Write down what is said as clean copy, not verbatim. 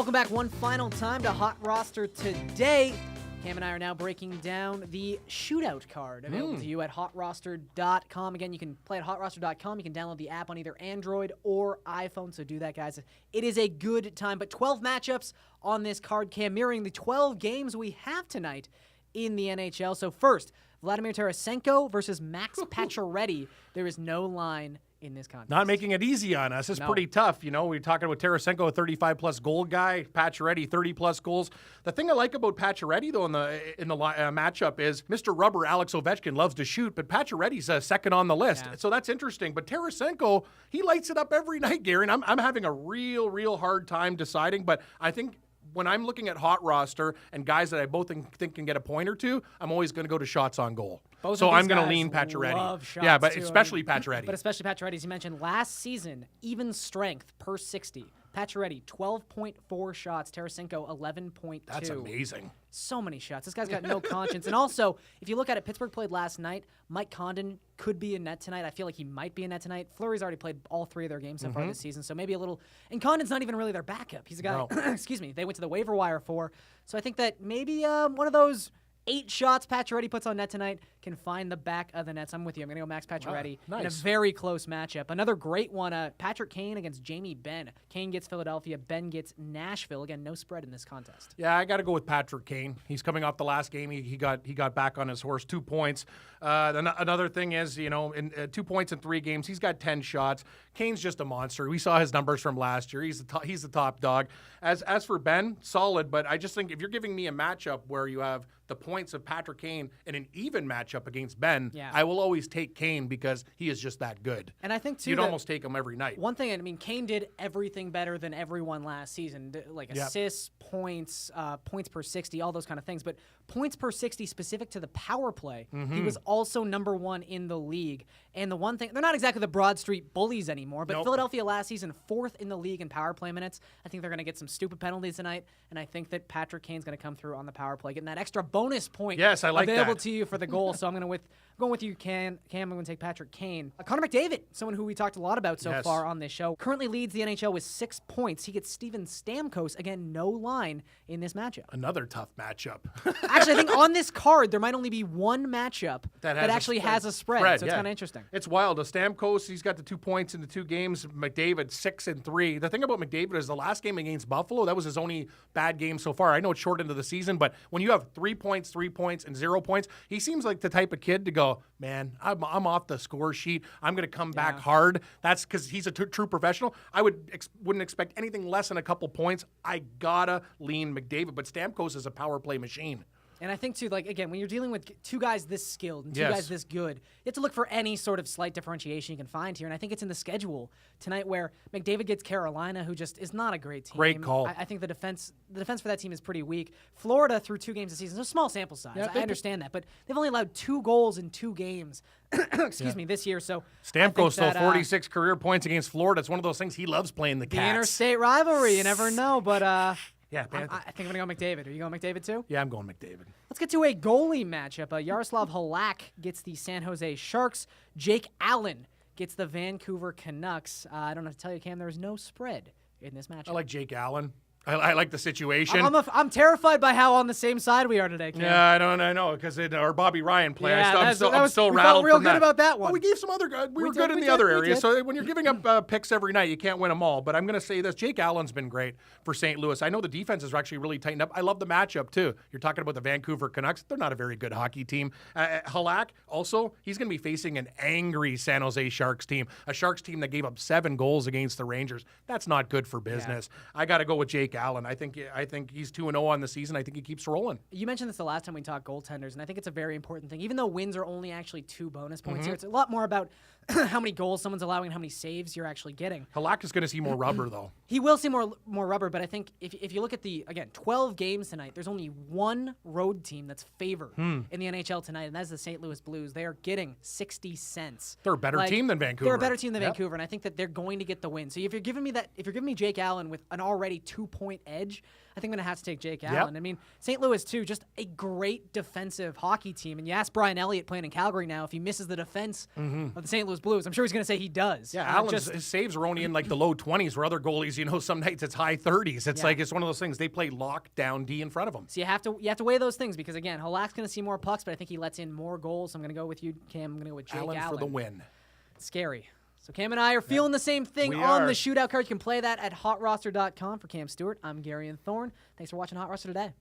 Welcome back one final time to Hot Roster today. Cam and I are now breaking down the shootout card available to you at HotRoster.com. Again, you can play at HotRoster.com. You can download the app on either Android or iPhone, so do that, guys. It is a good time, but 12 matchups on this card, Cam, mirroring the 12 games we have tonight in the NHL. So first, Vladimir Tarasenko versus Max Pacioretty. There is no line in this contest. Not making it easy on us. It's pretty tough. You know, we're talking about Tarasenko, a 35-plus goal guy, Pacioretty, 30-plus goals. The thing I like about Pacioretty, though, in the matchup is Mr. Rubber, Alex Ovechkin, loves to shoot, but Pacioretty's second on the list. Yeah. So that's interesting. But Tarasenko, he lights it up every night, Gary, and I'm having a real hard time deciding, but I think when I'm looking at Hot Roster and guys that I both think can get a point or two, I'm always going to go to shots on goal. So I'm going to lean Pacioretty. Yeah, but especially Pacioretty. But especially Pacioretty, as you mentioned, last season, even strength per 60. Pacioretty, 12.4 shots. Tarasenko, 11.2. That's amazing. So many shots. This guy's got no conscience. And also, if you look at it, Pittsburgh played last night. Mike Condon could be in net tonight. I feel like he might be in net tonight. Fleury's already played all three of their games so far this season, so maybe a little. And Condon's not even really their backup. He's a guy, excuse me, they went to the waiver wire for. So I think that maybe one of those 8 shots Pacioretty puts on net tonight can find the back of the nets. I'm with you. I'm going to go Max Pacioretty in a very close matchup. Another great one, Patrick Kane against Jamie Benn. Kane gets Philadelphia. Benn gets Nashville. Again, no spread in this contest. Yeah, I got to go with Patrick Kane. He's coming off the last game. He got back on his horse, 2 points. Another thing is, you know, in 2 points in 3 games, he's got 10 shots. Kane's just a monster. We saw his numbers from last year. He's the top dog. As for Benn, solid, but I just think if you're giving me a matchup where you have the points of Patrick Kane in an even matchup against Benn, I will always take Kane because he is just that good. And I think, too, you'd almost take him every night. One thing, I mean, Kane did everything better than everyone last season, like assists, points, points per 60, all those kind of things. But points per 60 specific to the power play, he was also number 1 in the league. And the one thing, they're not exactly the Broad Street bullies anymore, but Philadelphia last season, 4th in the league in power play minutes. I think they're going to get some stupid penalties tonight, and I think that Patrick Kane's going to come through on the power play, getting that extra bonus point available to you for the goal. So I'm going with you, Cam. I'm going to take Patrick Kane. Connor McDavid, someone who we talked a lot about so far on this show, currently leads the NHL with 6 points. He gets Steven Stamkos. Again, no line in this matchup. Another tough matchup. Actually, I think on this card, there might only be one matchup that actually has a spread. So it's kind of interesting. It's wild. Stamkos, he's got the 2 points in the 2 games. McDavid, 6 and 3. The thing about McDavid is the last game against Buffalo, that was his only bad game so far. I know it's short into the season, but when you have 3 points, 3 points, and 0 points, he seems like the type of kid to go, man, I'm off the score sheet. I'm going to come back hard. That's because he's a true professional. I wouldn't expect anything less than a couple points. I gotta lean McDavid, but Stamkos is a power play machine. And I think, too, like, again, when you're dealing with 2 guys this skilled and 2 guys this good, you have to look for any sort of slight differentiation you can find here. And I think it's in the schedule tonight where McDavid gets Carolina, who just is not a great team. Great call. I think the defense for that team is pretty weak. Florida, through 2 games this season, it's a small sample size. I understand that. But they've only allowed 2 goals in 2 games, this year. So Stamkos stole 46 career points against Florida. It's one of those things he loves playing the Cats. The interstate rivalry, you never know. But yeah, I think I'm going to go McDavid. Are you going McDavid too? Yeah, I'm going McDavid. Let's get to a goalie matchup. Yaroslav Halak gets the San Jose Sharks. Jake Allen gets the Vancouver Canucks. I don't have to tell you, Cam, there is no spread in this matchup. I like Jake Allen. I like the situation. I'm terrified by how on the same side we are today, Cam. Yeah, I know, because our Bobby Ryan play. Yeah, I'm still rattled real from good that. about that one. Well, we gave some other guys. We were good in the other areas. So when you're giving up picks every night, you can't win them all. But I'm going to say this. Jake Allen's been great for St. Louis. I know the defense is actually really tightened up. I love the matchup, too. You're talking about the Vancouver Canucks. They're not a very good hockey team. Halak, also, he's going to be facing an angry San Jose Sharks team, a Sharks team that gave up 7 goals against the Rangers. That's not good for business. I got to go with Jake Allen. I think he's 2-0 on the season. I think he keeps rolling. You mentioned this the last time we talked goaltenders, and I think it's a very important thing. Even though wins are only actually 2 bonus points here, it's a lot more about how many goals someone's allowing and how many saves you're actually getting. Halak is going to see more rubber, though. He will see more rubber, but I think if you look at 12 games tonight, there's only one road team that's favored in the NHL tonight, and that's the St. Louis Blues. They are getting 60 cents. They're a better team than Vancouver. They're a better team than Vancouver, and I think that they're going to get the win. So if you're giving me Jake Allen with an already 2-point edge, I think I'm going to have to take Jake Allen. I mean, St. Louis, too, just a great defensive hockey team. And you ask Brian Elliott playing in Calgary now if he misses the defense of the St. Louis those Blues. I'm sure he's going to say he does. Yeah, his saves are only in like the low 20s, where other goalies, some nights it's high 30s. It's like it's one of those things. They play lockdown D in front of them. So you have to weigh those things because, again, Halak's going to see more pucks, but I think he lets in more goals. So I'm going to go with you, Cam. I'm going to go with Jake Allen. For the win. It's scary. So Cam and I are feeling the same thing on the shootout card. You can play that at HotRoster.com. For Cam Stewart, I'm Gary and Thorne. Thanks for watching Hot Roster today.